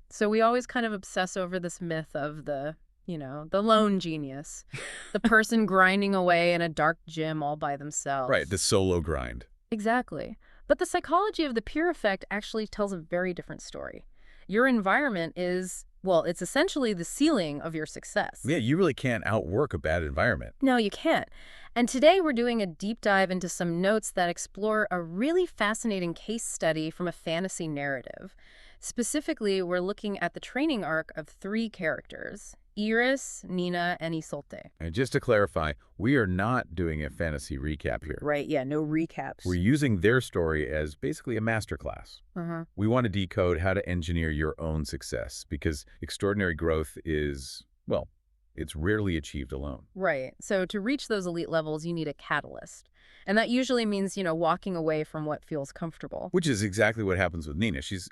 So we always kind of obsess over this myth of the lone genius, the person grinding away in a dark gym all by Right, themselves. the solo grind. Exactly. But the psychology of the peer effect actually tells a very different story. Your environment is, well, it's essentially the ceiling of your success. Yeah, you really can't outwork a bad environment. No, you can't. And today we're doing a deep dive into some notes that explore a really fascinating case study from a fantasy narrative. Specifically, we're looking at the training arc of three characters, Eris, Nina, and Isolte. And just to clarify, we are not doing a fantasy recap here. Right, yeah, no recaps. We're using their story as basically a masterclass. Uh-huh. We want to decode how to engineer your own success because extraordinary growth is, well, it's rarely achieved alone. Right. So to reach those elite levels, you need a catalyst. And that usually means, walking away from what feels comfortable. Which is exactly what happens with Nina. She's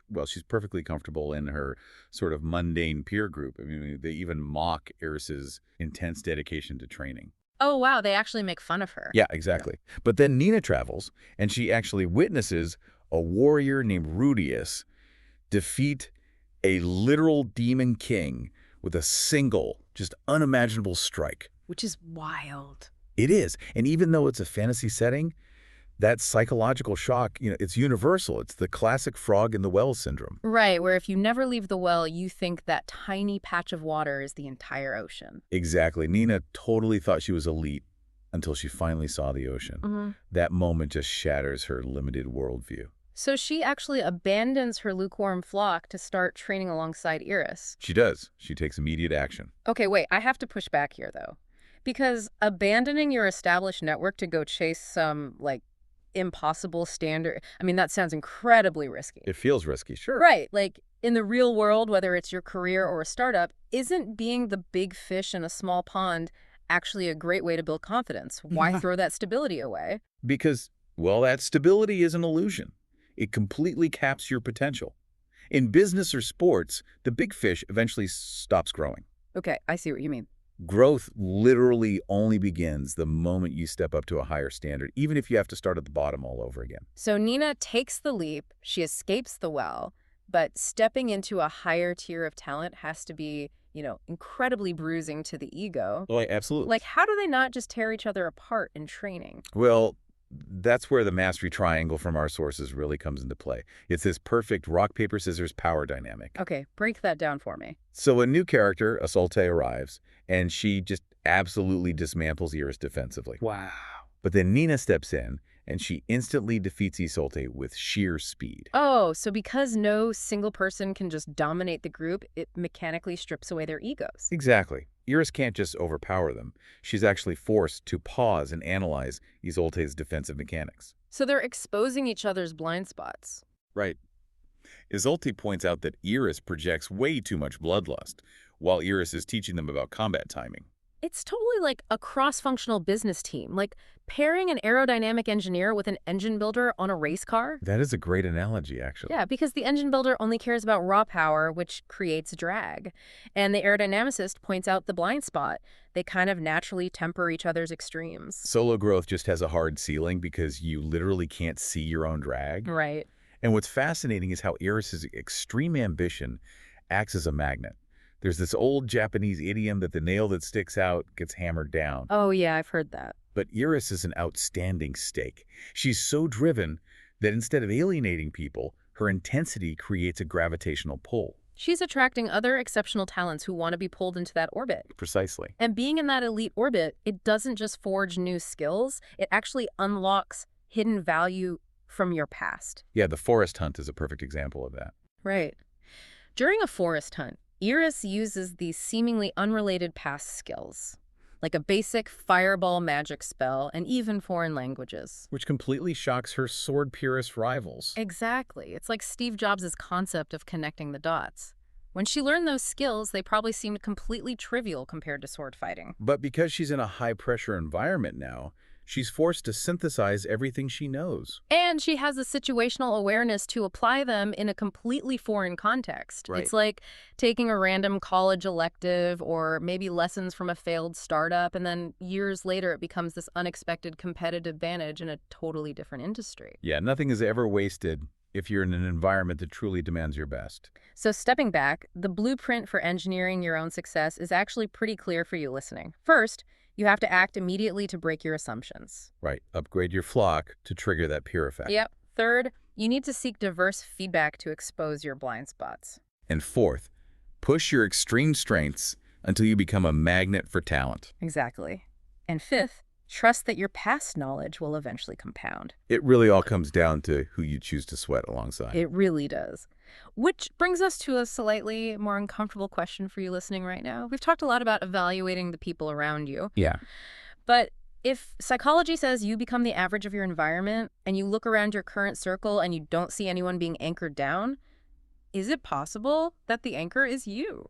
perfectly comfortable in her sort of mundane peer group. I mean, they even mock Eris's intense dedication to training. Oh, wow, they actually make fun of her. Yeah, exactly. But then Nina travels, and she actually witnesses a warrior named Rudius defeat a literal demon king with a single, just unimaginable strike. Which is wild. It is. And even though it's a fantasy setting, that psychological shock, it's universal. It's the classic frog in the well syndrome. Right, where if you never leave the well, you think that tiny patch of water is the entire ocean. Exactly. Nina totally thought she was elite until she finally saw the ocean. Mm-hmm. That moment just shatters her limited worldview. So she actually abandons her lukewarm flock to start training alongside Eris. She does. She takes immediate action. Okay, wait, I have to push back here, though. Because abandoning your established network to go chase some, impossible standard, I mean, that sounds incredibly risky. It feels risky, sure. Right, in the real world, whether it's your career or a startup, isn't being the big fish in a small pond actually a great way to build confidence? Why throw that stability away? Because, well, that stability is an illusion. It completely caps your potential. In business or sports, the big fish eventually stops growing. Okay, I see what you mean. Growth literally only begins the moment you step up to a higher standard, even if you have to start at the bottom all over again. So Nina takes the leap, she escapes the well, but stepping into a higher tier of talent has to be, incredibly bruising to the ego. Oh, absolutely. How do they not just tear each other apart in training? Well, that's where the mastery triangle from our sources really comes into play. It's this perfect rock, paper, scissors power dynamic. Okay, break that down for me. So a new character, Isolte, arrives, and she just absolutely dismantles Eris defensively. Wow. But then Nina steps in, and she instantly defeats Isolte with sheer speed. Oh, so because no single person can just dominate the group, it mechanically strips away their egos. Exactly. Eris can't just overpower them. She's actually forced to pause and analyze Isolte's defensive mechanics. So they're exposing each other's blind spots. Right. Isolte points out that Eris projects way too much bloodlust, while Eris is teaching them about combat timing. It's totally like a cross-functional business team, like pairing an aerodynamic engineer with an engine builder on a race car. That is a great analogy, actually. Yeah, because the engine builder only cares about raw power, which creates drag. And the aerodynamicist points out the blind spot. They kind of naturally temper each other's extremes. Solo growth just has a hard ceiling because you literally can't see your own drag. Right. And what's fascinating is how Eris's extreme ambition acts as a magnet. There's this old Japanese idiom that the nail that sticks out gets hammered down. Oh, yeah, I've heard that. But Eris is an outstanding stake. She's so driven that instead of alienating people, her intensity creates a gravitational pull. She's attracting other exceptional talents who want to be pulled into that orbit. Precisely. And being in that elite orbit, it doesn't just forge new skills, it actually unlocks hidden value from your past. Yeah, the forest hunt is a perfect example of that. Right. During a forest hunt, Eris uses these seemingly unrelated past skills, like a basic fireball magic spell and even foreign languages. Which completely shocks her sword purist rivals. Exactly. It's like Steve Jobs' concept of connecting the dots. When she learned those skills, they probably seemed completely trivial compared to sword fighting. But because she's in a high-pressure environment now, she's forced to synthesize everything she knows. And she has a situational awareness to apply them in a completely foreign context. Right. It's like taking a random college elective or maybe lessons from a failed startup, and then years later it becomes this unexpected competitive advantage in a totally different industry. Yeah, nothing is ever wasted if you're in an environment that truly demands your best. So stepping back, the blueprint for engineering your own success is actually pretty clear for you listening. First, you have to act immediately to break your assumptions. Right. Upgrade your flock to trigger that peer effect. Yep. Third, you need to seek diverse feedback to expose your blind spots. And fourth, push your extreme strengths until you become a magnet for talent. Exactly. And fifth, trust that your past knowledge will eventually compound. It really all comes down to who you choose to sweat alongside. It really does. Which brings us to a slightly more uncomfortable question for you listening right now. We've talked a lot about evaluating the people around you, Yeah. but if psychology says you become the average of your environment and you look around your current circle and you don't see anyone being anchored down, is it possible that the anchor is you?